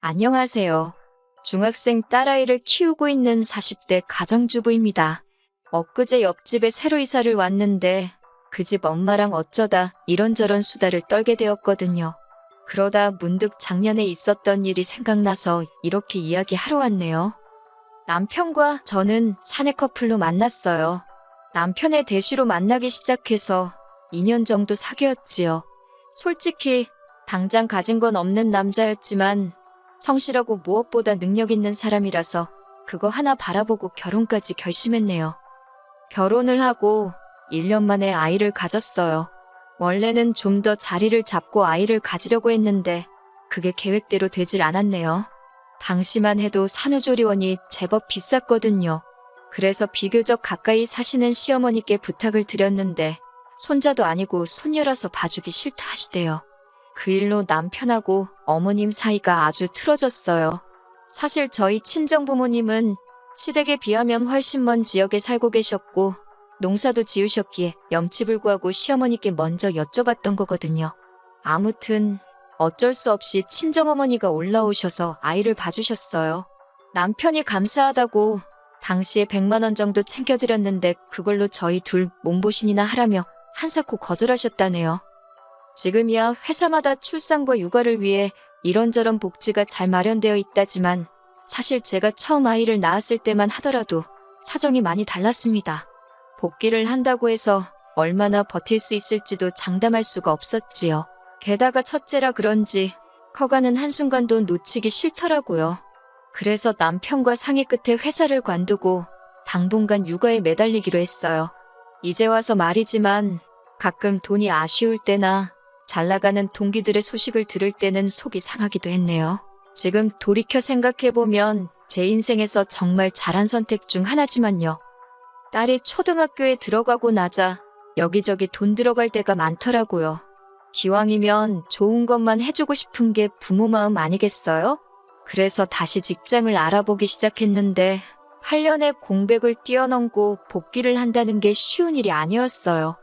안녕하세요. 중학생 딸아이를 키우고 있는 40대 가정주부입니다. 엊그제 옆집에 새로 이사를 왔는데 그 집 엄마랑 어쩌다 이런저런 수다를 떨게 되었거든요. 그러다 문득 작년에 있었던 일이 생각나서 이렇게 이야기하러 왔네요. 남편과 저는 사내 커플로 만났어요. 남편의 대시로 만나기 시작해서 2년 정도 사귀었지요. 솔직히 당장 가진 건 없는 남자였지만 성실하고 무엇보다 능력 있는 사람이라서 그거 하나 바라보고 결혼까지 결심했네요. 결혼을 하고 1년 만에 아이를 가졌어요. 원래는 좀 더 자리를 잡고 아이를 가지려고 했는데 그게 계획대로 되질 않았네요. 당시만 해도 산후조리원이 제법 비쌌거든요. 그래서 비교적 가까이 사시는 시어머니께 부탁을 드렸는데 손자도 아니고 손녀라서 봐주기 싫다 하시대요. 그 일로 남편하고 어머님 사이가 아주 틀어졌어요. 사실 저희 친정부모님은 시댁에 비하면 훨씬 먼 지역에 살고 계셨고 농사도 지으셨기에 염치불구하고 시어머니께 먼저 여쭤봤던 거거든요. 아무튼 어쩔 수 없이 친정어머니가 올라오셔서 아이를 봐주셨어요. 남편이 감사하다고 당시에 100만 원 정도 챙겨드렸는데 그걸로 저희 둘 몸보신이나 하라며 한사코 거절하셨다네요. 지금이야 회사마다 출산과 육아를 위해 이런저런 복지가 잘 마련되어 있다지만 사실 제가 처음 아이를 낳았을 때만 하더라도 사정이 많이 달랐습니다. 복귀를 한다고 해서 얼마나 버틸 수 있을지도 장담할 수가 없었지요. 게다가 첫째라 그런지 커가는 한순간도 놓치기 싫더라고요. 그래서 남편과 상의 끝에 회사를 관두고 당분간 육아에 매달리기로 했어요. 이제 와서 말이지만 가끔 돈이 아쉬울 때나 잘 나가는 동기들의 소식을 들을 때는 속이 상하기도 했네요. 지금 돌이켜 생각해보면 제 인생에서 정말 잘한 선택 중 하나지만요. 딸이 초등학교에 들어가고 나자 여기저기 돈 들어갈 때가 많더라고요. 기왕이면 좋은 것만 해주고 싶은 게 부모 마음 아니겠어요? 그래서 다시 직장을 알아보기 시작했는데 8년의 공백을 뛰어넘고 복귀를 한다는 게 쉬운 일이 아니었어요.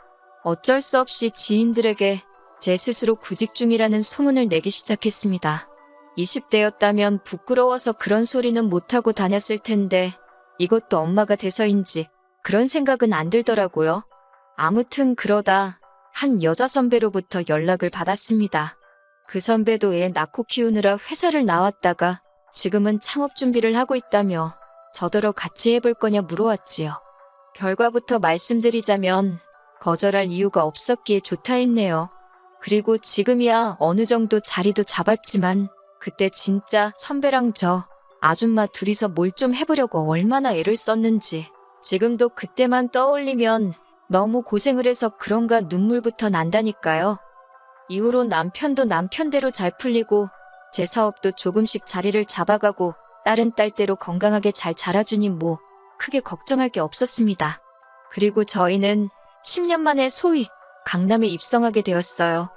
어쩔 수 없이 지인들에게 제 스스로 구직 중이라는 소문을 내기 시작했습니다. 20대였다면 부끄러워서 그런 소리는 못하고 다녔을 텐데 이것도 엄마가 돼서인지 그런 생각은 안 들더라고요. 아무튼 그러다 한 여자 선배로부터 연락을 받았습니다. 그 선배도 애 낳고 키우느라 회사를 나왔다가 지금은 창업 준비를 하고 있다며 저더러 같이 해볼 거냐 물어왔지요. 결과부터 말씀드리자면 거절할 이유가 없었기에 좋다 했네요. 그리고 지금이야 어느 정도 자리도 잡았지만 그때 진짜 선배랑 저 아줌마 둘이서 뭘 좀 해보려고 얼마나 애를 썼는지 지금도 그때만 떠올리면 너무 고생을 해서 그런가 눈물부터 난다니까요. 이후로 남편도 남편대로 잘 풀리고 제 사업도 조금씩 자리를 잡아가고 딸은 딸대로 건강하게 잘 자라주니 뭐 크게 걱정할 게 없었습니다. 그리고 저희는 10년 만에 소위 강남에 입성하게 되었어요.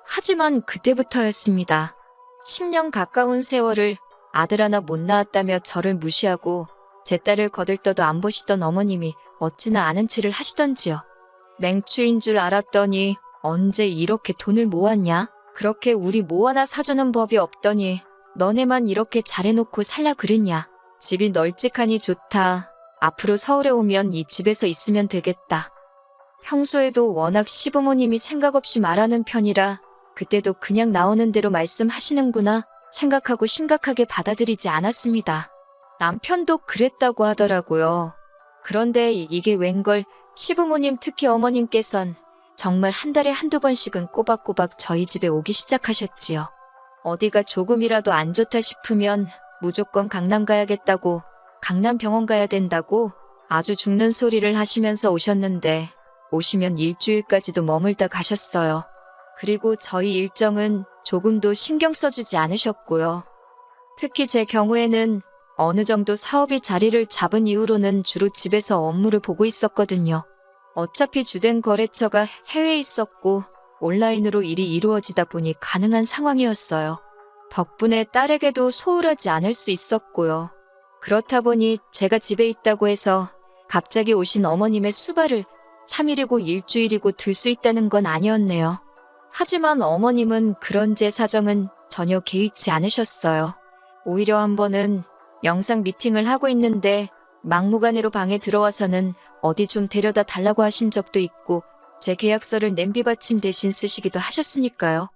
하지만 그때부터였습니다. 10년 가까운 세월을 아들 하나 못 낳았다며 저를 무시하고 제 딸을 거들떠도 안 보시던 어머님이 어찌나 아는 체를 하시던지요. 맹추인 줄 알았더니 언제 이렇게 돈을 모았냐? 그렇게 우리 뭐 하나 사주는 법이 없더니 너네만 이렇게 잘해놓고 살라 그랬냐? 집이 널찍하니 좋다. 앞으로 서울에 오면 이 집에서 있으면 되겠다. 평소에도 워낙 시부모님이 생각 없이 말하는 편이라 그때도 그냥 나오는 대로 말씀하시는구나 생각하고 심각하게 받아들이지 않았습니다. 남편도 그랬다고 하더라고요. 그런데 이게 웬걸 시부모님 특히 어머님께선 정말 한 달에 한두 번씩은 꼬박꼬박 저희 집에 오기 시작하셨지요. 어디가 조금이라도 안 좋다 싶으면 무조건 강남 가야겠다고 강남 병원 가야 된다고 아주 죽는 소리를 하시면서 오셨는데 오시면 일주일까지도 머물다 가셨어요. 그리고 저희 일정은 조금도 신경 써주지 않으셨고요. 특히 제 경우에는 어느 정도 사업이 자리를 잡은 이후로는 주로 집에서 업무를 보고 있었거든요. 어차피 주된 거래처가 해외에 있었고 온라인으로 일이 이루어지다 보니 가능한 상황이었어요. 덕분에 딸에게도 소홀하지 않을 수 있었고요. 그렇다 보니 제가 집에 있다고 해서 갑자기 오신 어머님의 수발을 3일이고 일주일이고 들 수 있다는 건 아니었네요. 하지만 어머님은 그런 제 사정은 전혀 개의치 않으셨어요. 오히려 한 번은 영상 미팅을 하고 있는데 막무가내로 방에 들어와서는 어디 좀 데려다 달라고 하신 적도 있고 제 계약서를 냄비 받침 대신 쓰시기도 하셨으니까요.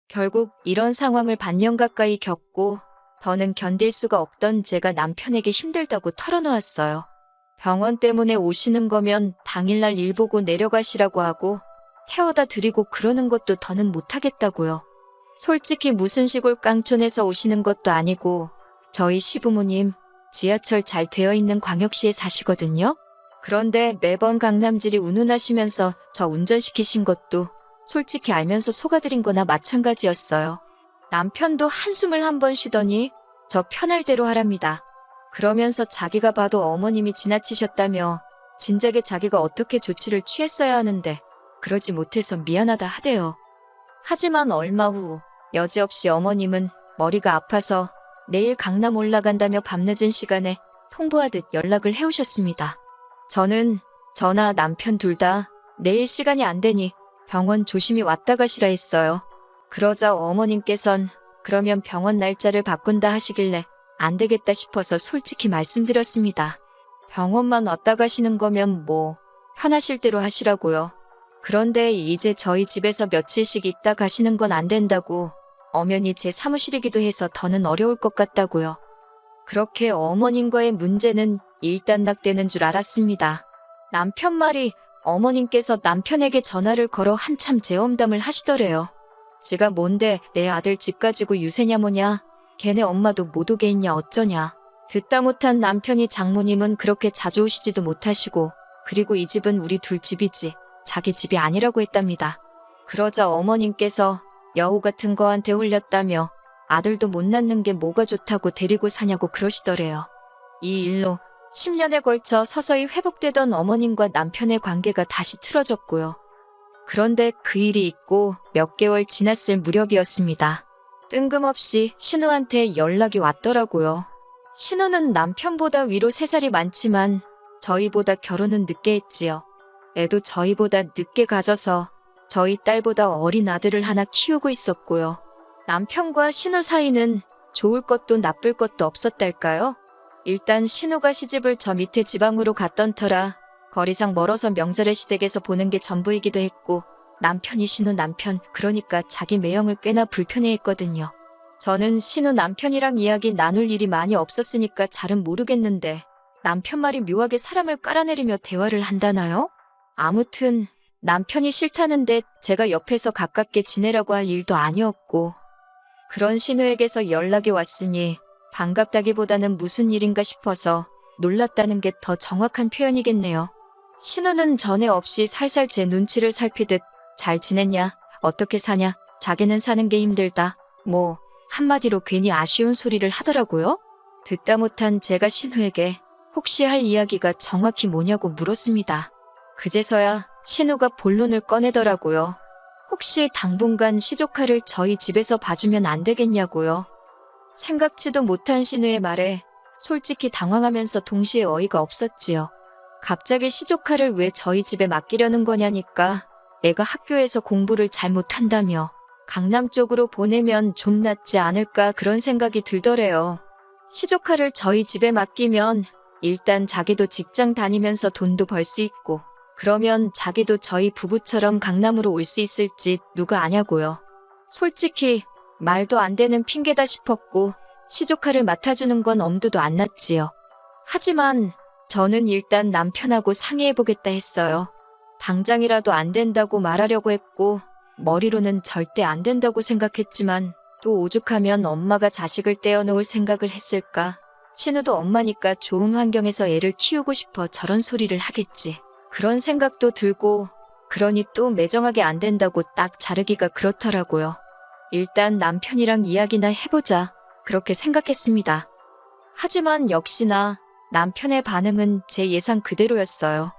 결국 이런 상황을 반년 가까이 겪고 더는 견딜 수가 없던 제가 남편에게 힘들다고 털어놓았어요. 병원 때문에 오시는 거면 당일날 일 보고 내려가시라고 하고 태워다 드리고 그러는 것도 더는 못하겠다고요. 솔직히 무슨 시골 깡촌에서 오시는 것도 아니고 저희 시부모님 지하철 잘 되어 있는 광역시에 사시거든요. 그런데 매번 강남질이 운운하시면서 저 운전시키신 것도 솔직히 알면서 속아드린 거나 마찬가지였어요. 남편도 한숨을 한 번 쉬더니 저 편할 대로 하랍니다. 그러면서 자기가 봐도 어머님이 지나치셨다며 진작에 자기가 어떻게 조치를 취했어야 하는데 그러지 못해서 미안하다 하대요. 하지만 얼마 후 여지없이 어머님은 머리가 아파서 내일 강남 올라간다며 밤늦은 시간에 통보하듯 연락을 해오셨습니다. 저는 저나 남편 둘 다 내일 시간이 안 되니 병원 조심히 왔다 가시라 했어요. 그러자 어머님께선 그러면 병원 날짜를 바꾼다 하시길래 안 되겠다 싶어서 솔직히 말씀드렸습니다. 병원만 왔다 가시는 거면 뭐 편하실 대로 하시라고요. 그런데 이제 저희 집에서 며칠씩 있다 가시는 건 안 된다고 엄연히 제 사무실이기도 해서 더는 어려울 것 같다고요. 그렇게 어머님과의 문제는 일단락되는 줄 알았습니다. 남편 말이 어머님께서 남편에게 전화를 걸어 한참 재험담을 하시더래요. 지가 뭔데 내 아들 집 가지고 유세냐 뭐냐, 걔네 엄마도 못 오게 했냐 어쩌냐. 듣다 못한 남편이 장모님은 그렇게 자주 오시지도 못하시고 그리고 이 집은 우리 둘 집이지 자기 집이 아니라고 했답니다. 그러자 어머님께서 여우 같은 거한테 홀렸다며 아들도 못 낳는 게 뭐가 좋다고 데리고 사냐고 그러시더래요. 이 일로 10년에 걸쳐 서서히 회복되던 어머님과 남편의 관계가 다시 틀어졌고요. 그런데 그 일이 있고 몇 개월 지났을 무렵이었습니다. 뜬금없이 신우한테 연락이 왔더라고요. 신우는 남편보다 위로 3살이 많지만 저희보다 결혼은 늦게 했지요. 애도 저희보다 늦게 가져서 저희 딸보다 어린 아들을 하나 키우고 있었고요. 남편과 신우 사이는 좋을 것도 나쁠 것도 없었달까요? 일단 신우가 시집을 저 밑에 지방으로 갔던 터라 거리상 멀어서 명절에 시댁에서 보는 게 전부이기도 했고 남편이 신우 남편, 그러니까 자기 매형을 꽤나 불편해했거든요. 저는 신우 남편이랑 이야기 나눌 일이 많이 없었으니까 잘은 모르겠는데 남편 말이 묘하게 사람을 깔아내리며 대화를 한다나요? 아무튼 남편이 싫다는데 제가 옆에서 가깝게 지내라고 할 일도 아니었고 그런 신우에게서 연락이 왔으니 반갑다기보다는 무슨 일인가 싶어서 놀랐다는 게 더 정확한 표현이겠네요. 신우는 전에 없이 살살 제 눈치를 살피듯 잘 지냈냐, 어떻게 사냐, 자기는 사는 게 힘들다, 뭐 한마디로 괜히 아쉬운 소리를 하더라고요. 듣다 못한 제가 신우에게 혹시 할 이야기가 정확히 뭐냐고 물었습니다. 그제서야 신우가 본론을 꺼내더라고요. 혹시 당분간 시조카를 저희 집에서 봐주면 안 되겠냐고요. 생각지도 못한 신우의 말에 솔직히 당황하면서 동시에 어이가 없었지요. 갑자기 시조카를 왜 저희 집에 맡기려는 거냐니까 애가 학교에서 공부를 잘 못한다며 강남 쪽으로 보내면 좀 낫지 않을까 그런 생각이 들더래요. 시조카를 저희 집에 맡기면 일단 자기도 직장 다니면서 돈도 벌 수 있고 그러면 자기도 저희 부부처럼 강남으로 올 수 있을지 누가 아냐고요. 솔직히 말도 안 되는 핑계다 싶었고 시조카를 맡아주는 건 엄두도 안 났지요. 하지만 저는 일단 남편하고 상의해보겠다 했어요. 당장이라도 안 된다고 말하려고 했고 머리로는 절대 안 된다고 생각했지만 또 오죽하면 엄마가 자식을 떼어놓을 생각을 했을까. 신우도 엄마니까 좋은 환경에서 애를 키우고 싶어 저런 소리를 하겠지. 그런 생각도 들고 그러니 또 매정하게 안 된다고 딱 자르기가 그렇더라고요. 일단 남편이랑 이야기나 해보자 그렇게 생각했습니다. 하지만 역시나 남편의 반응은 제 예상 그대로였어요.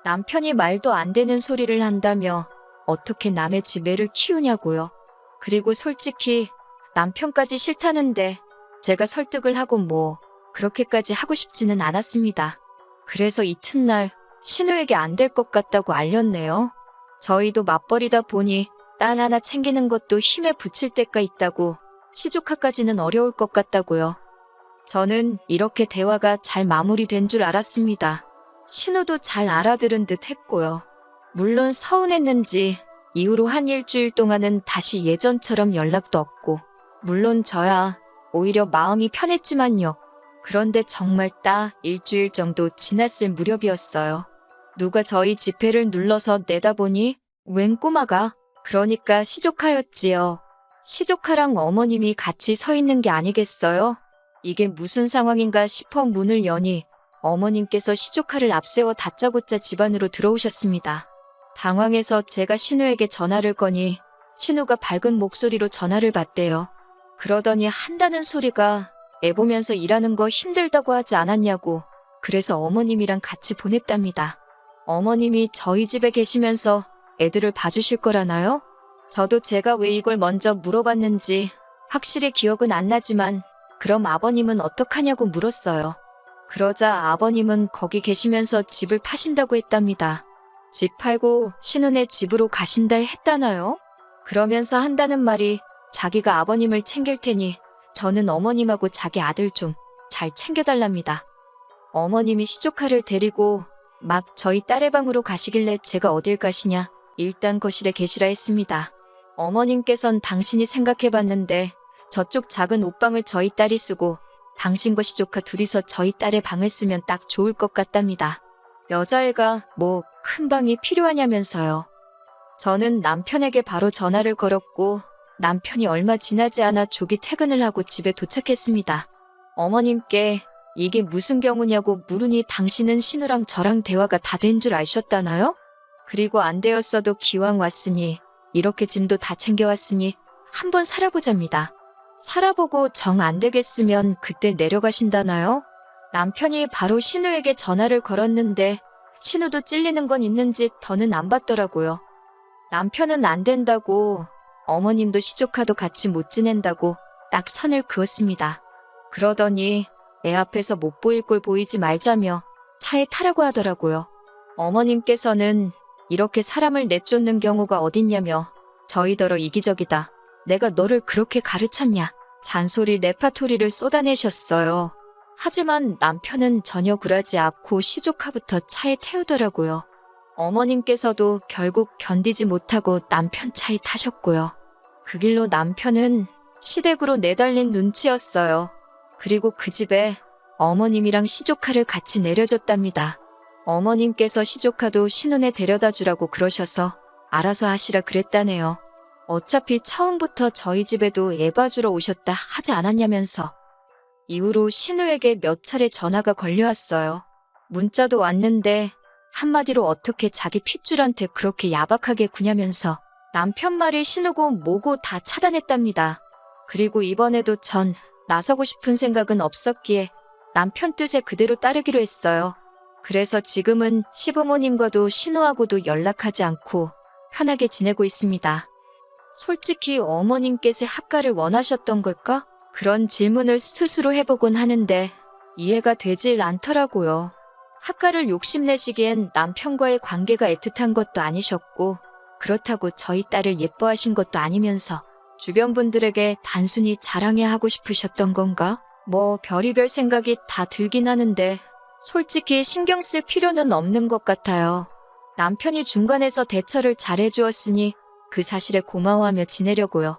남편이 말도 안 되는 소리를 한다며 어떻게 남의 집 애를 키우냐고요. 그리고 솔직히 남편까지 싫다는데 제가 설득을 하고 뭐 그렇게까지 하고 싶지는 않았습니다. 그래서 이튿날 신우에게 안 될 것 같다고 알렸네요. 저희도 맞벌이다 보니 딸 하나 챙기는 것도 힘에 부칠 때가 있다고 시조카까지는 어려울 것 같다고요. 저는 이렇게 대화가 잘 마무리된 줄 알았습니다. 신우도 잘 알아들은 듯 했고요. 물론 서운했는지 이후로 한 일주일 동안은 다시 예전처럼 연락도 없고, 물론 저야 오히려 마음이 편했지만요. 그런데 정말 딱 일주일 정도 지났을 무렵이었어요. 누가 저희 지폐를 눌러서 내다보니 웬 꼬마가, 그러니까 시조카였지요. 시조카랑 어머님이 같이 서 있는 게 아니겠어요? 이게 무슨 상황인가 싶어 문을 여니 어머님께서 시조카를 앞세워 다짜고짜 집 안으로 들어오셨습니다. 당황해서 제가 신우에게 전화를 거니 신우가 밝은 목소리로 전화를 받대요. 그러더니 한다는 소리가 애 보면서 일하는 거 힘들다고 하지 않았냐고, 그래서 어머님이랑 같이 보냈답니다. 어머님이 저희 집에 계시면서 애들을 봐주실 거라나요? 저도 제가 왜 이걸 먼저 물어봤는지 확실히 기억은 안 나지만 그럼 아버님은 어떡하냐고 물었어요. 그러자 아버님은 거기 계시면서 집을 파신다고 했답니다. 집 팔고 신혼의 집으로 가신다 했다나요? 그러면서 한다는 말이 자기가 아버님을 챙길 테니 저는 어머님하고 자기 아들 좀 잘 챙겨달랍니다. 어머님이 시조카를 데리고 막 저희 딸의 방으로 가시길래 제가 어딜 가시냐, 일단 거실에 계시라 했습니다. 어머님께선 당신이 생각해봤는데 저쪽 작은 옷방을 저희 딸이 쓰고 당신과 시조카 둘이서 저희 딸의 방을 쓰면 딱 좋을 것 같답니다. 여자애가 뭐 큰 방이 필요하냐면서요. 저는 남편에게 바로 전화를 걸었고 남편이 얼마 지나지 않아 조기 퇴근을 하고 집에 도착했습니다. 어머님께 이게 무슨 경우냐고 물으니 당신은 신우랑 저랑 대화가 다 된 줄 아셨다나요? 그리고 안 되었어도 기왕 왔으니 이렇게 짐도 다 챙겨왔으니 한번 살아보자입니다. 살아보고 정 안 되겠으면 그때 내려가신다나요? 남편이 바로 신우에게 전화를 걸었는데 신우도 찔리는 건 있는지 더는 안 받더라고요. 남편은 안 된다고, 어머님도 시조카도 같이 못 지낸다고 딱 선을 그었습니다. 그러더니 애 앞에서 못 보일 꼴 보이지 말자며 차에 타라고 하더라고요. 어머님께서는 이렇게 사람을 내쫓는 경우가 어딨냐며 저희더러 이기적이다, 내가 너를 그렇게 가르쳤냐, 잔소리 레파토리를 쏟아내셨어요. 하지만 남편은 전혀 굴하지 않고 시조카부터 차에 태우더라고요. 어머님께서도 결국 견디지 못하고 남편 차에 타셨고요. 그 길로 남편은 시댁으로 내달린 눈치였어요. 그리고 그 집에 어머님이랑 시조카를 같이 내려줬답니다. 어머님께서 시조카도 신혼에 데려다 주라고 그러셔서 알아서 하시라 그랬다네요. 어차피 처음부터 저희 집에도 애 봐주러 오셨다 하지 않았냐면서. 이후로 신우에게 몇 차례 전화가 걸려왔어요. 문자도 왔는데 한마디로 어떻게 자기 핏줄한테 그렇게 야박하게 구냐면서 남편 말이 신우고 뭐고 다 차단했답니다. 그리고 이번에도 전 나서고 싶은 생각은 없었기에 남편 뜻에 그대로 따르기로 했어요. 그래서 지금은 시부모님과도 신우하고도 연락하지 않고 편하게 지내고 있습니다. 솔직히 어머님께서 합가를 원하셨던 걸까? 그런 질문을 스스로 해보곤 하는데 이해가 되질 않더라고요. 합가를 욕심내시기엔 남편과의 관계가 애틋한 것도 아니셨고 그렇다고 저희 딸을 예뻐하신 것도 아니면서 주변 분들에게 단순히 자랑해 하고 싶으셨던 건가? 뭐 별의별 생각이 다 들긴 하는데 솔직히 신경 쓸 필요는 없는 것 같아요. 남편이 중간에서 대처를 잘 해주었으니 그 사실에 고마워하며 지내려고요.